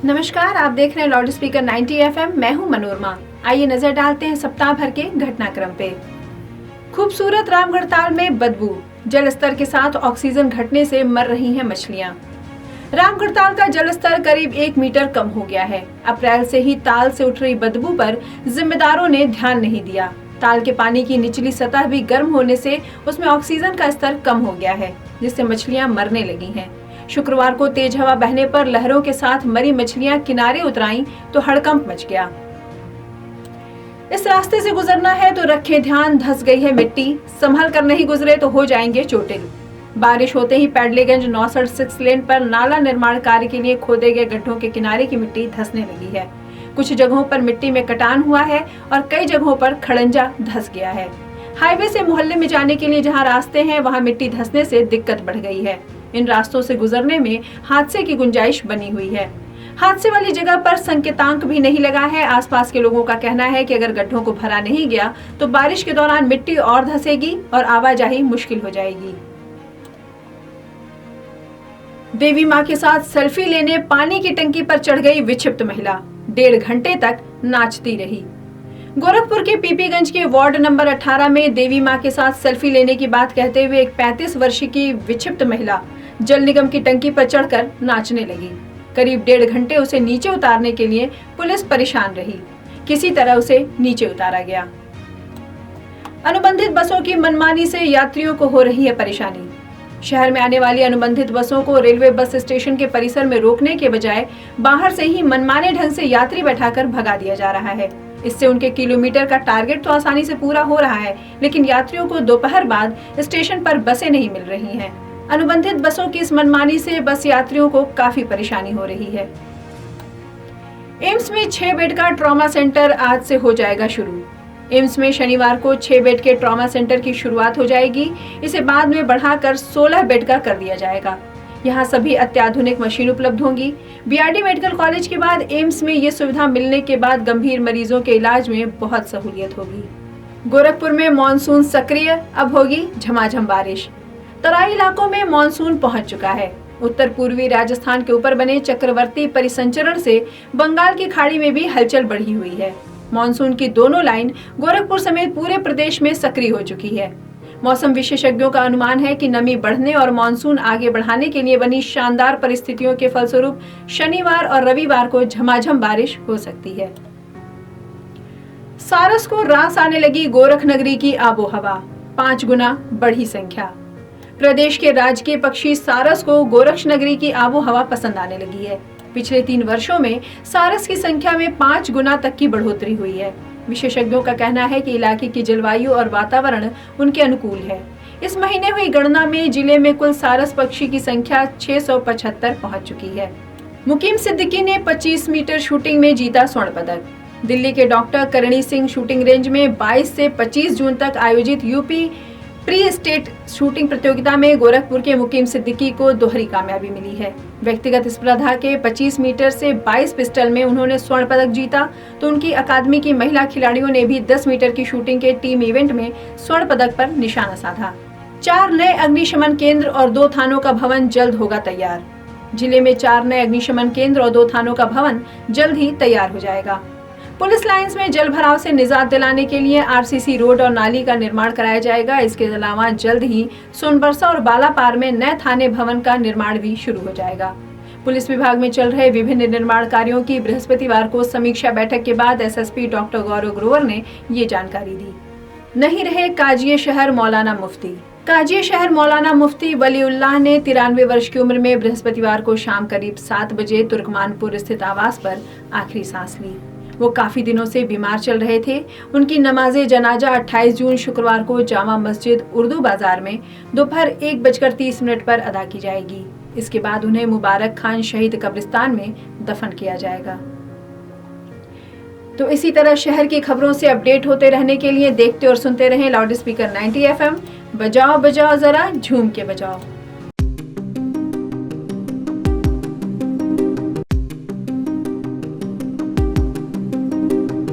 नमस्कार, आप देख रहे हैं लाउड स्पीकर 90 FM। मैं हूं मनोरमा। आइए नजर डालते हैं सप्ताह भर के घटनाक्रम पे। खूबसूरत रामगढ़ ताल में बदबू, जल स्तर के साथ ऑक्सीजन घटने से मर रही हैं मछलियां। रामगढ़ ताल का जल स्तर करीब 1 मीटर कम हो गया है। अप्रैल से ही ताल से उठ रही बदबू पर जिम्मेदारों ने ध्यान नहीं दिया। ताल के पानी की निचली सतह भी गर्म होने से उसमें ऑक्सीजन का स्तर कम हो गया है, जिससे मछलियां मरने लगी हैं। शुक्रवार को तेज हवा बहने पर लहरों के साथ मरी मछलियां किनारे उतराईं तो हड़कंप मच गया। इस रास्ते से गुजरना है तो रखें ध्यान, धंस गई है मिट्टी, संभल कर नहीं गुजरे तो हो जाएंगे चोटिल। बारिश होते ही पैडलेगंज 69 लेन पर नाला निर्माण कार्य के लिए खोदे गए गड्ढों के किनारे की मिट्टी धंसने लगी है। कुछ जगहों पर मिट्टी में कटान हुआ है और कई जगहों पर खड़ंजा धंस गया है। हाईवे से मोहल्ले में जाने के लिए जहां रास्ते हैं वहां मिट्टी धंसने से दिक्कत बढ़ गई है। इन रास्तों से गुजरने में हादसे की गुंजाइश बनी हुई है। हादसे वाली जगह पर संकेतांक भी नहीं लगा है। आसपास के लोगों का कहना है कि अगर गड्ढों को भरा नहीं गया तो बारिश के दौरान मिट्टी और धंसेगी और आवाजाही मुश्किल हो जाएगी। देवी मां के साथ सेल्फी लेने पानी की टंकी पर चढ़ गई विक्षिप्त महिला, 1.5 घंटे तक नाचती रही। गोरखपुर के पीपीगंज के वार्ड नंबर 18 में देवी मां के साथ सेल्फी लेने की बात कहते हुए एक 35 वर्षीय की विक्षिप्त महिला जल निगम की टंकी पर चढ़कर नाचने लगी। करीब 1.5 घंटे उसे नीचे उतारने के लिए पुलिस परेशान रही। किसी तरह उसे नीचे उतारा गया। अनुबंधित बसों की मनमानी से यात्रियों को हो रही है परेशानी। शहर में आने वाली अनुबंधित बसों को रेलवे बस स्टेशन के परिसर में रोकने के बजाय बाहर से ही मनमाने ढंग से यात्री बैठाकर भगा दिया जा रहा है। इससे उनके किलोमीटर का टारगेट तो आसानी से पूरा हो रहा है, लेकिन यात्रियों को दोपहर बाद स्टेशन पर बसें नहीं मिल रही हैं। अनुबंधित बसों की इस मनमानी से बस यात्रियों को काफी परेशानी हो रही है। एम्स में 6 बेड का ट्रॉमा सेंटर आज से हो जाएगा शुरू। एम्स में शनिवार को 6 बेड के ट्रॉमा सेंटर की शुरुआत हो जाएगी। इसे बाद में बढ़ाकर 16 बेड का कर दिया जाएगा। यहाँ सभी अत्याधुनिक मशीन उपलब्ध होंगी। बीआरडी मेडिकल कॉलेज के बाद एम्स में ये सुविधा मिलने के बाद गंभीर मरीजों के इलाज में बहुत सहूलियत होगी। गोरखपुर में मानसून सक्रिय, अब होगी झमाझम बारिश। तराई इलाकों में मानसून पहुंच चुका है। उत्तर पूर्वी राजस्थान के ऊपर बने चक्रवर्ती परिसंचरण से बंगाल की खाड़ी में भी हलचल बढ़ी हुई है। मानसून की दोनों लाइन गोरखपुर समेत पूरे प्रदेश में सक्रिय हो चुकी है। मौसम विशेषज्ञों का अनुमान है कि नमी बढ़ने और मानसून आगे बढ़ाने के लिए बनी शानदार परिस्थितियों के फलस्वरूप शनिवार और रविवार को झमाझम बारिश हो सकती है। सारस को रास आने लगी गोरख नगरी की आबोहवा, 5 गुना बढ़ी संख्या। प्रदेश के राजकीय पक्षी सारस को गोरख नगरी की आबोहवा पसंद आने लगी है। पिछले 3 वर्षों में सारस की संख्या में 5 गुना तक की बढ़ोतरी हुई है। विशेषज्ञों का कहना है कि इलाके की जलवायु और वातावरण उनके अनुकूल है। इस महीने हुई गणना में जिले में कुल सारस पक्षी की संख्या 675 पहुंच चुकी है। मुकीम सिद्दीकी ने 25 मीटर शूटिंग में जीता स्वर्ण पदक। दिल्ली के doctor Karni Singh shooting range में 22 से 25 जून तक आयोजित यूपी प्री स्टेट शूटिंग प्रतियोगिता में गोरखपुर के मुकीम सिद्दीकी को दोहरी कामयाबी मिली है। व्यक्तिगत स्पर्धा के 25 मीटर से 22 पिस्टल में उन्होंने स्वर्ण पदक जीता, तो उनकी अकादमी की महिला खिलाड़ियों ने भी 10 मीटर की शूटिंग के टीम इवेंट में स्वर्ण पदक पर निशाना साधा। 4 नए अग्निशमन केंद्र और 2 थानों का भवन जल्द होगा तैयार। जिले में 4 नए अग्निशमन केंद्र और 2 थानों का भवन जल्द ही तैयार हो जाएगा। पुलिस लाइंस में जल भराव से निजात दिलाने के लिए आरसीसी रोड और नाली का निर्माण कराया जाएगा। इसके अलावा जल्द ही सोनबरसा और बालापार में नए थाने भवन का निर्माण भी शुरू हो जाएगा। पुलिस विभाग में चल रहे विभिन्न निर्माण कार्यों की बृहस्पतिवार को समीक्षा बैठक के बाद एसएसपी डॉक्टर गौरव ग्रोवर ने ये जानकारी दी। नहीं रहे काजिए शहर मौलाना मुफ्ती। काजिए शहर मौलाना मुफ्ती वलीउल्लाह ने 93 वर्ष की उम्र में बृहस्पतिवार को शाम करीब 7 बजे तुर्कमानपुर स्थित आवास पर आखिरी सांस ली। वो काफी दिनों से बीमार चल रहे थे। उनकी नमाजे जनाजा 28 जून शुक्रवार को जामा मस्जिद उर्दू बाजार में दोपहर 1:30 पर अदा की जाएगी। इसके बाद उन्हें मुबारक खान शहीद कब्रिस्तान में दफन किया जाएगा। तो इसी तरह शहर की खबरों से अपडेट होते रहने के लिए देखते और सुनते रहें लाउड स्पीकर 90 FM। बजाओ बजाओ जरा झूम के बजाओ।